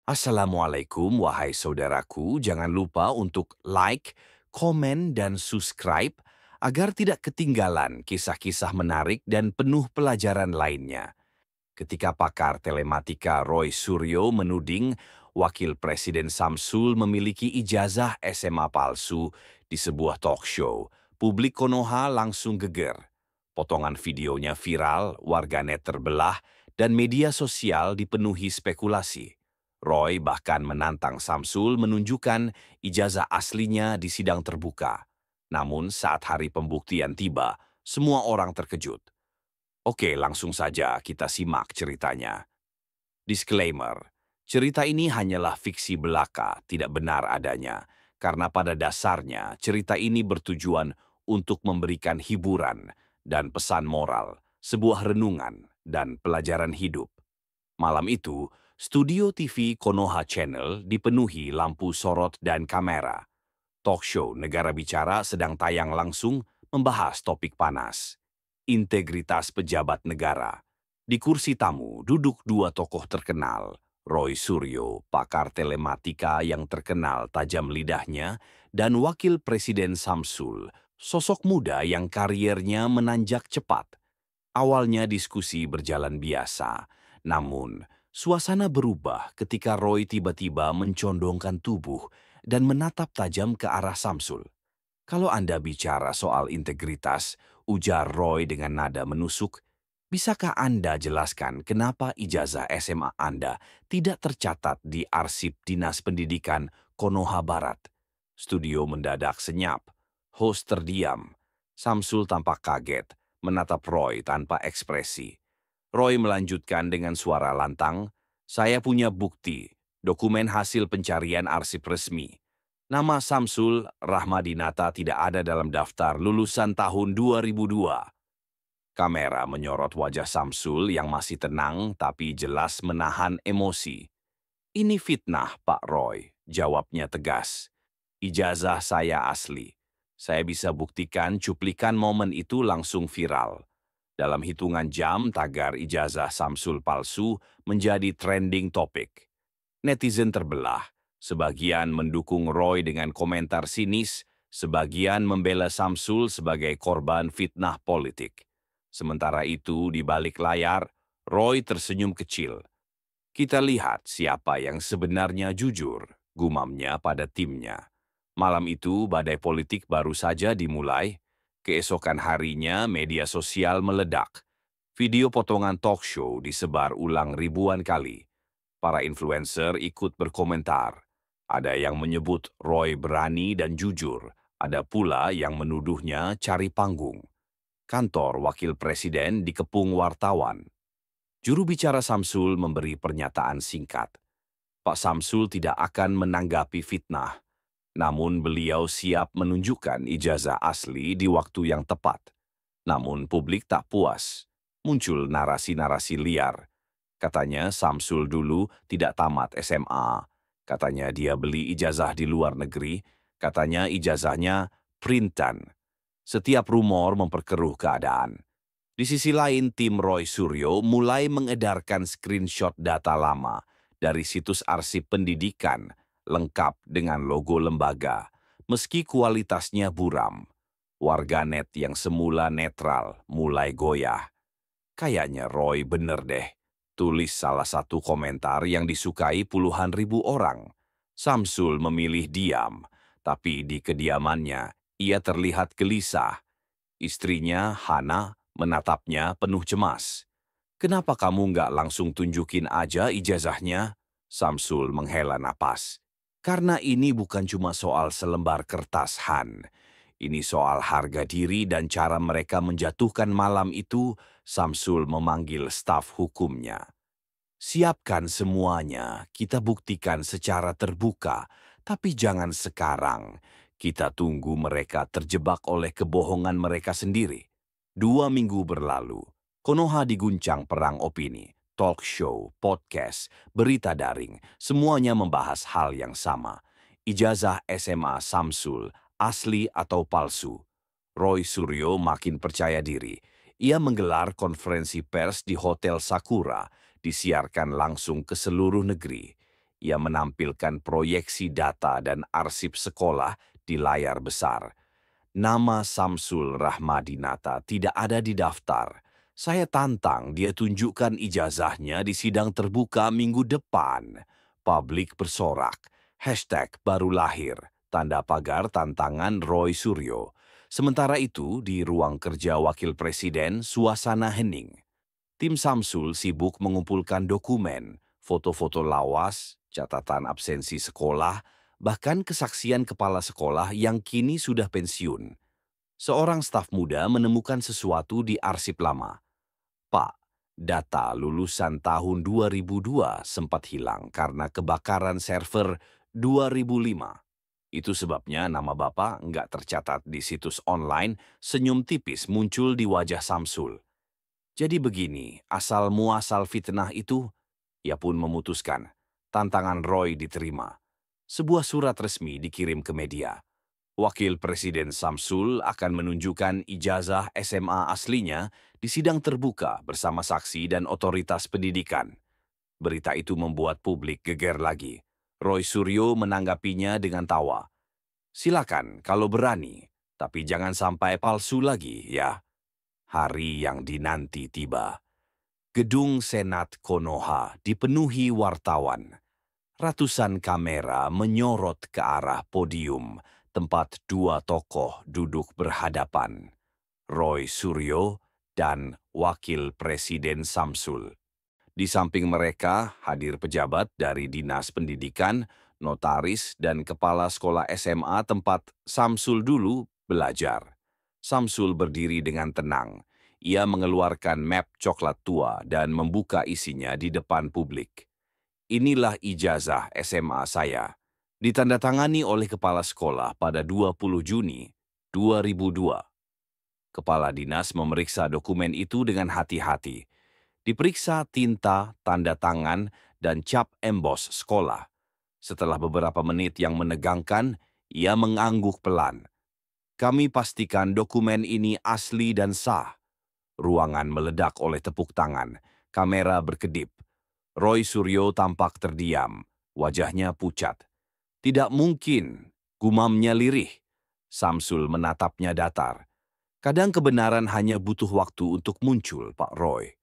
Assalamualaikum wahai saudaraku, jangan lupa untuk like, komen, dan subscribe agar tidak ketinggalan kisah-kisah menarik dan penuh pelajaran lainnya. Ketika pakar telematika Roy Suryo menuding Wakil Presiden Samsul memiliki ijazah SMA palsu di sebuah talk show, publik Konoha langsung geger. Potongan videonya viral, warganet terbelah, dan media sosial dipenuhi spekulasi. Roy bahkan menantang Samsul menunjukkan ijazah aslinya di sidang terbuka. Namun saat hari pembuktian tiba, semua orang terkejut. Oke, langsung saja kita simak ceritanya. Disclaimer, cerita ini hanyalah fiksi belaka, tidak benar adanya. Karena pada dasarnya, cerita ini bertujuan untuk memberikan hiburan dan pesan moral, sebuah renungan dan pelajaran hidup. Malam itu, studio TV Konoha Channel dipenuhi lampu sorot dan kamera. Talk show Negara Bicara sedang tayang langsung membahas topik panas. Integritas pejabat negara. Di kursi tamu duduk dua tokoh terkenal, Roy Suryo, pakar telematika yang terkenal tajam lidahnya, dan Wakil Presiden Samsul, sosok muda yang kariernya menanjak cepat. Awalnya diskusi berjalan biasa, namun suasana berubah ketika Roy tiba-tiba mencondongkan tubuh dan menatap tajam ke arah Samsul. Kalau Anda bicara soal integritas, ujar Roy dengan nada menusuk, bisakah Anda jelaskan kenapa ijazah SMA Anda tidak tercatat di arsip Dinas Pendidikan Konoha Barat? Studio mendadak senyap, host terdiam. Samsul tampak kaget, menatap Roy tanpa ekspresi. Roy melanjutkan dengan suara lantang, "Saya punya bukti, dokumen hasil pencarian arsip resmi. Nama Samsul Rahmadinata tidak ada dalam daftar lulusan tahun 2002. Kamera menyorot wajah Samsul yang masih tenang tapi jelas menahan emosi. "Ini fitnah, Pak Roy," jawabnya tegas. "Ijazah saya asli. Saya bisa buktikan cuplikan momen itu langsung viral. Dalam hitungan jam, tagar ijazah Samsul palsu menjadi trending topik. Netizen terbelah. Sebagian mendukung Roy dengan komentar sinis, sebagian membela Samsul sebagai korban fitnah politik. Sementara itu, di balik layar, Roy tersenyum kecil. "Kita lihat siapa yang sebenarnya jujur," gumamnya pada timnya. Malam itu, badai politik baru saja dimulai. Keesokan harinya, media sosial meledak. Video potongan talk show disebar ulang ribuan kali. Para influencer ikut berkomentar. Ada yang menyebut Roy berani dan jujur, ada pula yang menuduhnya cari panggung. Kantor Wakil Presiden dikepung wartawan. Juru bicara Samsul memberi pernyataan singkat. Pak Samsul tidak akan menanggapi fitnah, namun beliau siap menunjukkan ijazah asli di waktu yang tepat. Namun publik tak puas. Muncul narasi-narasi liar. Katanya Samsul dulu tidak tamat SMA. Katanya dia beli ijazah di luar negeri. Katanya ijazahnya printan. Setiap rumor memperkeruh keadaan. Di sisi lain, tim Roy Suryo mulai mengedarkan screenshot data lama dari situs arsip pendidikan lengkap dengan logo lembaga, meski kualitasnya buram. Warganet yang semula netral mulai goyah. "Kayaknya Roy bener deh," tulis salah satu komentar yang disukai puluhan ribu orang. Samsul memilih diam, tapi di kediamannya ia terlihat gelisah. Istrinya, Hana, menatapnya penuh cemas. "Kenapa kamu nggak langsung tunjukin aja ijazahnya?" Samsul menghela napas. "Karena ini bukan cuma soal selembar kertas, Han. Ini soal harga diri dan cara mereka menjatuhkan malam itu." Samsul memanggil staf hukumnya. "Siapkan semuanya, kita buktikan secara terbuka, tapi jangan sekarang. Kita tunggu mereka terjebak oleh kebohongan mereka sendiri." 2 minggu berlalu, Konoha diguncang perang opini, talk show, podcast, berita daring, semuanya membahas hal yang sama. Ijazah SMA Samsul, asli atau palsu? Roy Suryo makin percaya diri. Ia menggelar konferensi pers di Hotel Sakura, disiarkan langsung ke seluruh negeri. Ia menampilkan proyeksi data dan arsip sekolah di layar besar. Nama Samsul Rahmadinata tidak ada di daftar. Saya tantang dia tunjukkan ijazahnya di sidang terbuka minggu depan. Publik bersorak. Hashtag baru lahir. Tanda pagar tantangan Roy Suryo. Sementara itu, di ruang kerja Wakil Presiden, suasana hening. Tim Samsul sibuk mengumpulkan dokumen, foto-foto lawas, catatan absensi sekolah, bahkan kesaksian kepala sekolah yang kini sudah pensiun. Seorang staf muda menemukan sesuatu di arsip lama. Pak, data lulusan tahun 2002 sempat hilang karena kebakaran server 2005. Itu sebabnya nama Bapak nggak tercatat di situs online. Senyum tipis muncul di wajah Samsul. Jadi begini, asal muasal fitnah itu, ia pun memutuskan. Tantangan Roy diterima. Sebuah surat resmi dikirim ke media. Wakil Presiden Samsul akan menunjukkan ijazah SMA aslinya di sidang terbuka bersama saksi dan otoritas pendidikan. Berita itu membuat publik geger lagi. Roy Suryo menanggapinya dengan tawa. Silakan kalau berani, tapi jangan sampai palsu lagi ya. Hari yang dinanti tiba. Gedung Senat Konoha dipenuhi wartawan. Ratusan kamera menyorot ke arah podium, tempat dua tokoh duduk berhadapan. Roy Suryo dan Wakil Presiden Samsul. Di samping mereka hadir pejabat dari Dinas Pendidikan, notaris, dan kepala sekolah SMA tempat Samsul dulu belajar. Samsul berdiri dengan tenang. Ia mengeluarkan map coklat tua dan membuka isinya di depan publik. Inilah ijazah SMA saya. Ditandatangani oleh kepala sekolah pada 20 Juni 2002. Kepala dinas memeriksa dokumen itu dengan hati-hati. Diperiksa tinta, tanda tangan, dan cap embos sekolah. Setelah beberapa menit yang menegangkan, ia mengangguk pelan. Kami pastikan dokumen ini asli dan sah. Ruangan meledak oleh tepuk tangan. Kamera berkedip. Roy Suryo tampak terdiam. Wajahnya pucat. Tidak mungkin, gumamnya lirih. Samsul menatapnya datar. Kadang kebenaran hanya butuh waktu untuk muncul, Pak Roy.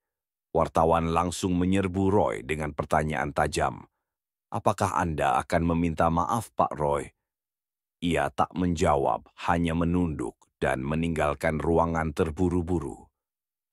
Wartawan langsung menyerbu Roy dengan pertanyaan tajam. Apakah Anda akan meminta maaf, Pak Roy? Ia tak menjawab, hanya menunduk dan meninggalkan ruangan terburu-buru.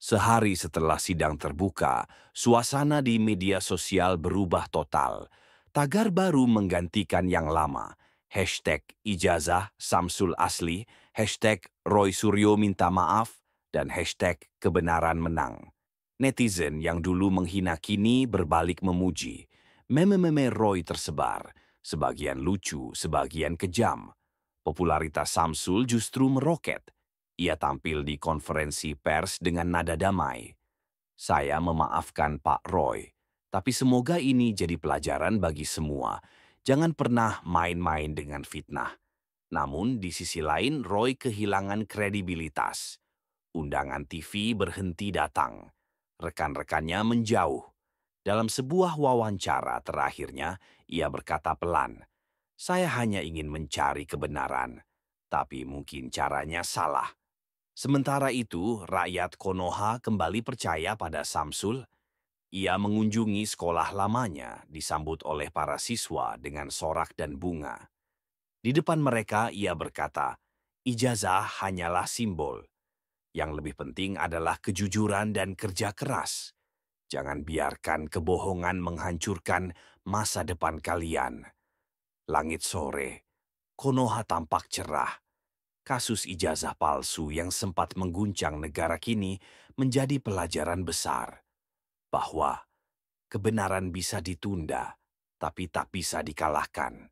Sehari setelah sidang terbuka, suasana di media sosial berubah total. Tagar baru menggantikan yang lama. Hashtag ijazah Samsul asli, hashtag Roy Suryo minta maaf, dan hashtag kebenaran menang. Netizen yang dulu menghina kini berbalik memuji. Meme-meme Roy tersebar, sebagian lucu, sebagian kejam. Popularitas Samsul justru meroket. Ia tampil di konferensi pers dengan nada damai. Saya memaafkan Pak Roy, tapi semoga ini jadi pelajaran bagi semua. Jangan pernah main-main dengan fitnah. Namun di sisi lain Roy kehilangan kredibilitas. Undangan TV berhenti datang. Rekan-rekannya menjauh. Dalam sebuah wawancara terakhirnya, ia berkata pelan, "Saya hanya ingin mencari kebenaran, tapi mungkin caranya salah." Sementara itu, rakyat Konoha kembali percaya pada Samsul. Ia mengunjungi sekolah lamanya, disambut oleh para siswa dengan sorak dan bunga. Di depan mereka ia berkata, "Ijazah hanyalah simbol. Yang lebih penting adalah kejujuran dan kerja keras. Jangan biarkan kebohongan menghancurkan masa depan kalian." Langit sore, Konoha tampak cerah. Kasus ijazah palsu yang sempat mengguncang negara kini menjadi pelajaran besar. Bahwa kebenaran bisa ditunda, tapi tak bisa dikalahkan.